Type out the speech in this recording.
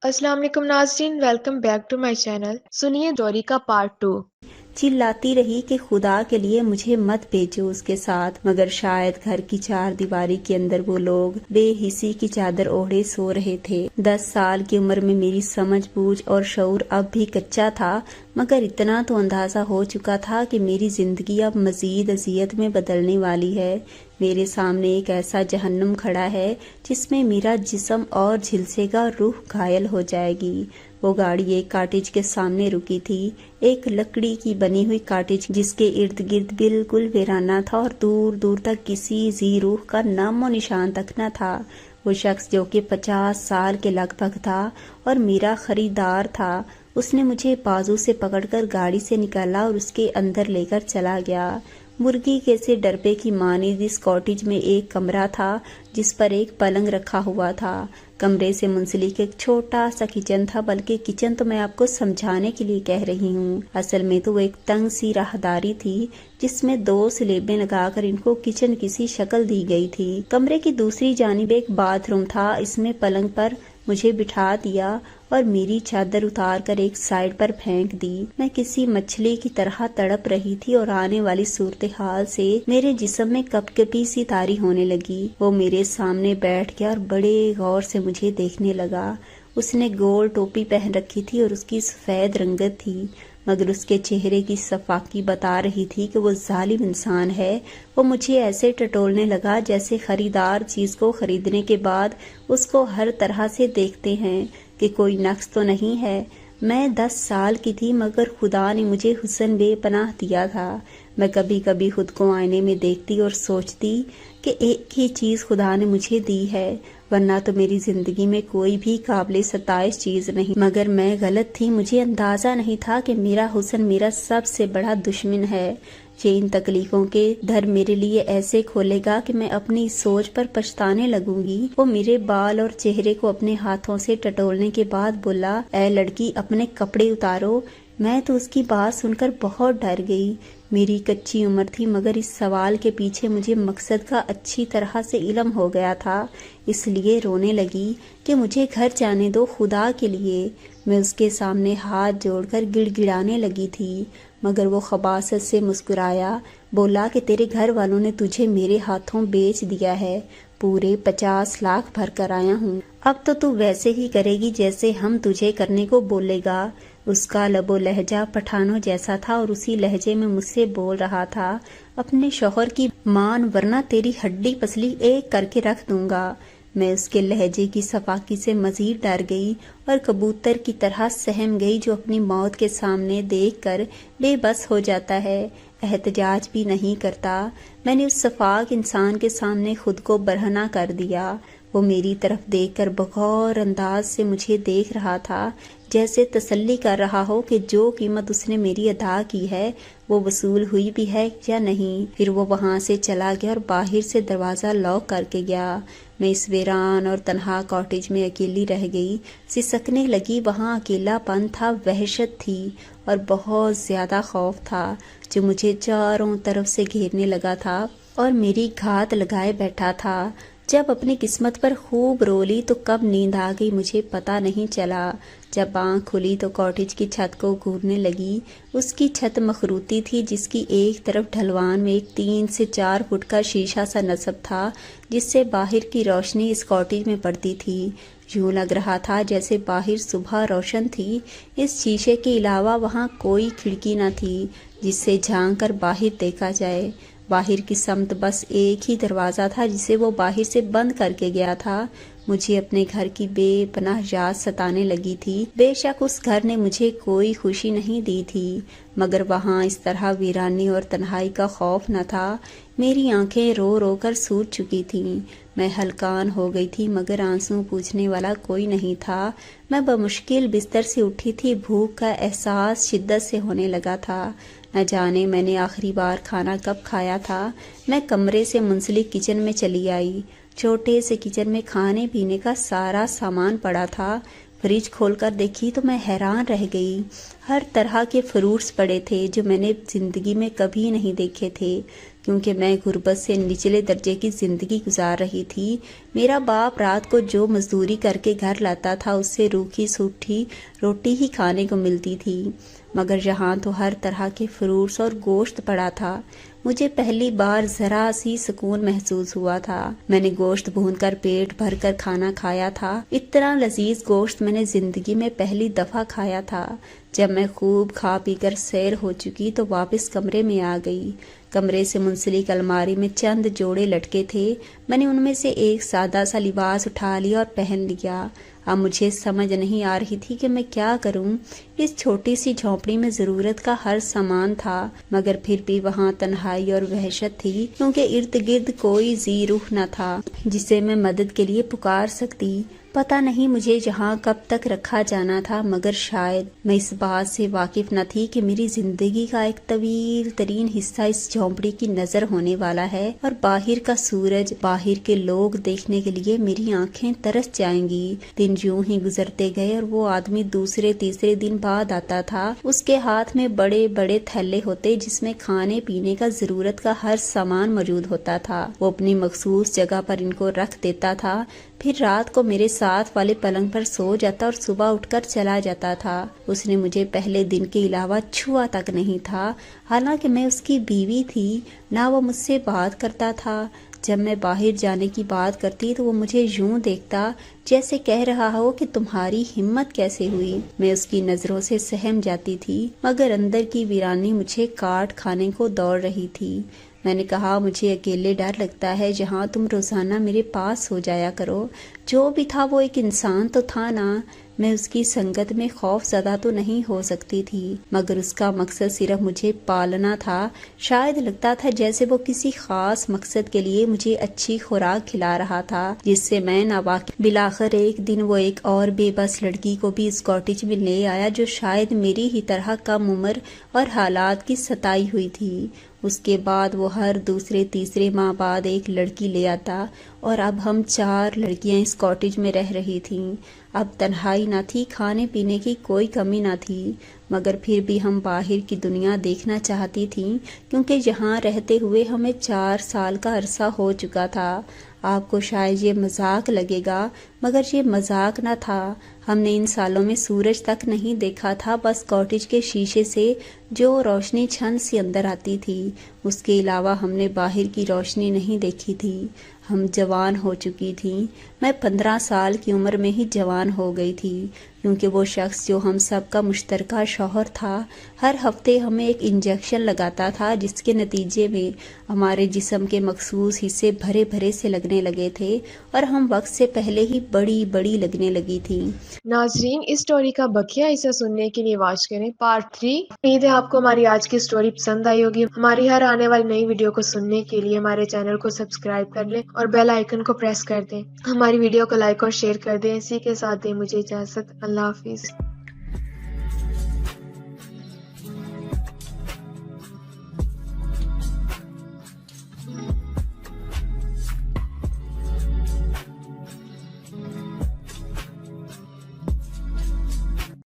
अस्सलाम वालेकुम नाज़रीन, welcome back to my channel. सुनिए स्टोरी का पार्ट 2। चिल्लाती रही कि खुदा के लिए मुझे मत भेजो उसके साथ, मगर शायद घर की चार दीवारी के अंदर वो लोग बेहिसी की चादर ओढ़े सो रहे थे। 10 साल की उम्र में मेरी समझ बूझ और शऊर अब भी कच्चा था, मगर इतना तो अंदाजा हो चुका था कि मेरी जिंदगी अब मजीद अजियत में बदलने वाली है। मेरे सामने एक ऐसा जहन्नुम खड़ा है जिसमें मेरा जिस्म और झिलसेगा, रूह घायल हो जाएगी। वो गाड़ी एक कॉटेज के सामने रुकी थी, एक लकड़ी की बनी हुई कॉटेज जिसके इर्द गिर्द बिल्कुल वीराना था और दूर दूर तक किसी जी रूह का नामो निशान तक न था। वो शख्स जो कि 50 साल के लगभग था और मेरा खरीदार था, उसने मुझे बाजू से पकड़कर गाड़ी से निकाला और उसके अंदर लेकर चला गया। मुर्गी के से डरबे की मानीद इस कॉटेज में एक कमरा था जिस पर एक पलंग रखा हुआ था। कमरे से मुंसलिक एक छोटा सा किचन था, बल्कि किचन तो मैं आपको समझाने के लिए कह रही हूँ, असल में तो वो एक तंग सी राहदारी थी जिसमें 2 स्लेबें लगाकर इनको किचन किसी शक्ल दी गई थी। कमरे की दूसरी जानिब एक बाथरूम था। इसमें पलंग पर मुझे बिठा दिया और मेरी चादर उतार कर एक साइड पर फेंक दी। मैं किसी मछली की तरह तड़प रही थी और आने वाली सूरत हाल से मेरे जिस्म में कपकपी सी तारी होने लगी। वो मेरे सामने बैठ गया और बड़े गौर से मुझे देखने लगा। उसने गोल टोपी पहन रखी थी और उसकी सफेद रंगत थी, मगर उसके चेहरे की सफाकी बता रही थी कि वो जालिम इंसान है। वो मुझे ऐसे टटोलने लगा जैसे खरीदार चीज को खरीदने के बाद उसको हर तरह से देखते हैं कि कोई नक्स तो नहीं है। मैं 10 साल की थी, मगर खुदा ने मुझे हुस्न बेपनाह दिया था। मैं कभी कभी खुद को आईने में देखती और सोचती कि एक ही चीज खुदा ने मुझे दी है, वरना तो मेरी जिंदगी में कोई भी काबिल सताइश चीज नहीं। मगर मैं गलत थी। मुझे अंदाजा नहीं था कि मेरा हुस्न मेरा सबसे बड़ा दुश्मन है। ये इन तकलीफों के दर मेरे लिए ऐसे खोलेगा कि मैं अपनी सोच पर पछताने लगूंगी। वो मेरे बाल और चेहरे को अपने हाथों से टटोलने के बाद बोला, ऐ लड़की, अपने कपड़े उतारो। मैं तो उसकी बात सुनकर बहुत डर गई। मेरी कच्ची उम्र थी, मगर इस सवाल के पीछे मुझे मकसद का अच्छी तरह से इल्म हो गया था, इसलिए रोने लगी कि मुझे घर जाने दो खुदा के लिए। मैं उसके सामने हाथ जोड़कर गिड़गिड़ाने लगी थी, मगर वो खबासत से मुस्कुराया, बोला कि तेरे घर वालों ने तुझे मेरे हाथों बेच दिया है, पूरे 50 लाख भर कर आया हूँ। अब तो तू वैसे ही करेगी जैसे हम तुझे करने को बोलेगा। उसका लबो लहजा पठानों जैसा था और उसी लहजे में मुझसे बोल रहा था, अपने शौहर की मान, वरना तेरी हड्डी पसली एक करके रख दूंगा। मैं उसके लहजे की सफाकी से मजीद डर गई और कबूतर की तरह सहम गई जो अपनी मौत के सामने देखकर बेबस हो जाता है, एहतजाज भी नहीं करता। मैंने उस सफाक इंसान के सामने खुद को बरहना कर दिया। वो मेरी तरफ देखकर बगौर अंदाज से मुझे देख रहा था, जैसे तसल्ली कर रहा हो कि जो कीमत उसने मेरी अदा की है वो वसूल हुई भी है या नहीं। फिर वो वहां से चला गया और बाहर से दरवाजा लॉक करके गया। मैं इस वीरान और तन्हा कॉटेज में अकेली रह गई, सिसकने लगी। वहां अकेलापन था, वहशत थी और बहुत ज्यादा खौफ था जो मुझे चारों तरफ से घेरने लगा था और मेरी घात लगाए बैठा था। जब अपनी किस्मत पर खूब रोली तो कब नींद आ गई मुझे पता नहीं चला। जब आंख खुली तो कॉटेज की छत को घूरने लगी। उसकी छत मखरूती थी, जिसकी एक तरफ ढलवान में एक 3 से 4 फुट का शीशा सा नस्ब था, जिससे बाहर की रोशनी इस कॉटेज में पड़ती थी। यूं लग रहा था जैसे बाहर सुबह रोशन थी। इस शीशे के अलावा वहां कोई खिड़की न थी जिससे झांक कर बाहर देखा जाए। बाहर की समत बस एक ही दरवाजा था जिसे वो बाहर से बंद करके गया था। मुझे अपने घर की बेपनाह याद सताने लगी थी। बेशक उस घर ने मुझे कोई खुशी नहीं दी थी, मगर वहां इस तरह वीरानी और तन्हाई का खौफ न था। मेरी आंखें रो रो कर सूज चुकी थीं। मैं हलकान हो गई थी, मगर आंसू पूछने वाला कोई नहीं था। मैं बमुश्किल बिस्तर से उठी थी। भूख का एहसास शिद्दत से होने लगा था। न जाने मैंने आखिरी बार खाना कब खाया था। मैं कमरे से मुंसलिक किचन में चली आई। छोटे से किचन में खाने पीने का सारा सामान पड़ा था। فریج کھول کر دیکھی تو میں حیران رہ گئی۔ ہر طرح کے فروٹس پڑے تھے جو میں نے زندگی میں کبھی نہیں دیکھے تھے، کیونکہ میں غربت سے نچلے درجے کی زندگی گزار رہی تھی۔ میرا باپ رات کو جو مزدوری کر کے گھر لاتا تھا اس سے روکھی سوکھی روٹی ہی کھانے کو ملتی تھی، مگر یہاں تو ہر طرح کے فروٹس اور گوشت پڑا تھا۔ مجھے پہلی بار ذرا سی سکون محسوس ہوا تھا۔ میں نے گوشت بھون کر پیٹ بھر کر کھانا کھایا تھا۔ اتنا لذیذ گوشت میں نے زندگی میں پہلی دفعہ کھایا تھا۔ جب میں خوب کھا پی کر سیر ہو چکی تو واپس کمرے میں آ گئی۔ کمرے سے منسلک الماری میں چند جوڑے لٹکے تھے۔ میں نے ان میں سے ایک سادہ سا لباس اٹھا لیا اور پہن لیا۔ اب مجھے سمجھ نہیں آ رہی تھی کہ میں کیا کروں۔ اس چھوٹی سی جھونپڑی میں ضرورت کا ہر سامان تھا، مگر پھر بھی وہاں تنہائی اور وحشت تھی، کیونکہ ارد گرد کوئی ذی روح نہ تھا جسے میں مدد کے لیے پکار سکتی۔ پتہ نہیں مجھے یہاں کب تک رکھا جانا تھا، مگر شاید میں اس بات سے واقف نہ تھی کہ میری زندگی کا ایک طویل ترین حصہ اس جھونپڑی کی نظر ہونے والا ہے، اور باہر کا سورج، باہر کے لوگ دیکھنے کے لیے میری آنکھیں ترس جائیں گی۔ دن یوں ہی گزرتے گئے اور وہ آدمی دوسرے تیسرے دن بعد آتا تھا۔ اس کے ہاتھ میں بڑے بڑے تھیلے ہوتے جس میں کھانے پینے کا ضرورت کا ہر سامان موجود ہوتا تھا۔ وہ اپنی مخصوص جگہ پر ان کو رکھ دیتا تھا، پھر رات کو میرے ساتھ والے پلنگ پر سو جاتا اور صبح اٹھ کر چلا جاتا تھا۔ اس نے مجھے پہلے دن کے علاوہ چھوا تک نہیں تھا، حالانکہ میں اس کی بیوی تھی۔ نہ وہ مجھ سے بات کرتا تھا۔ جب میں باہر جانے کی بات کرتی تو وہ مجھے یوں دیکھتا جیسے کہہ رہا ہو کہ تمہاری ہمت کیسے ہوئی۔ میں اس کی نظروں سے سہم جاتی تھی، مگر اندر کی ویرانی مجھے کاٹ کھانے کو دوڑ رہی تھی۔ میں نے کہا، مجھے اکیلے ڈر لگتا ہے، جہاں تم روزانہ میرے پاس ہو جایا کرو۔ جو بھی تھا وہ ایک انسان تو تھا نا۔ میں اس کی سنگت میں خوف زدہ تو نہیں ہو سکتی تھی، مگر اس کا مقصد صرف مجھے پالنا تھا۔ شاید لگتا تھا جیسے وہ کسی خاص مقصد کے لیے مجھے اچھی خوراک کھلا رہا تھا جس سے میں ناواقف۔ بالآخر ایک دن وہ ایک اور بے بس لڑکی کو بھی اس کاٹیج میں لے آیا جو شاید میری ہی طرح کم عمر اور حالات کی ستائی ہوئی تھی۔ اس کے بعد وہ ہر دوسرے تیسرے ماہ بعد ایک لڑکی لے آتا، اور اب ہم 4 لڑکیاں اس کاٹیج میں رہ رہی تھیں۔ اب تنہائی نہ تھی، کھانے پینے کی کوئی کمی نہ تھی، مگر پھر بھی ہم باہر کی دنیا دیکھنا چاہتی تھیں، کیونکہ یہاں رہتے ہوئے ہمیں 4 سال کا عرصہ ہو چکا تھا۔ آپ کو شاید یہ مذاق لگے گا، مگر یہ مذاق نہ تھا۔ ہم نے ان سالوں میں سورج تک نہیں دیکھا تھا، بس کاٹیج کے شیشے سے جو روشنی چھن سی اندر آتی تھی، اس کے علاوہ ہم نے باہر کی روشنی نہیں دیکھی تھی۔ ہم جوان ہو چکی تھیں۔ میں 15 سال کی عمر میں ہی جوان ہو گئی تھی، کیونکہ وہ شخص جو ہم سب کا مشترکہ شوہر تھا ہر ہفتے ہمیں ایک انجیکشن لگاتا تھا، جس کے نتیجے میں ہمارے جسم کے مخصوص حصے بھرے بھرے سے لگنے لگے تھے اور ہم وقت سے پہلے ہی بڑی بڑی لگنے لگی تھیں۔ ناظرین، اس سٹوری کا بقیہ حصہ سننے کے لیے واچ کریں پارٹ 3۔ امید ہے آپ کو ہماری آج کی سٹوری پسند آئی ہوگی۔ ہماری ہر آنے والی نئی ویڈیو کو سننے کے لیے ہمارے چینل کو سبسکرائب کر لیں اور بیل آئیکن کو پریس کر دیں۔ ہماری ویڈیو کو لائک اور شیئر کر دیں۔ اسی کے ساتھ دیں مجھے اجازت۔ اللہ حافظ۔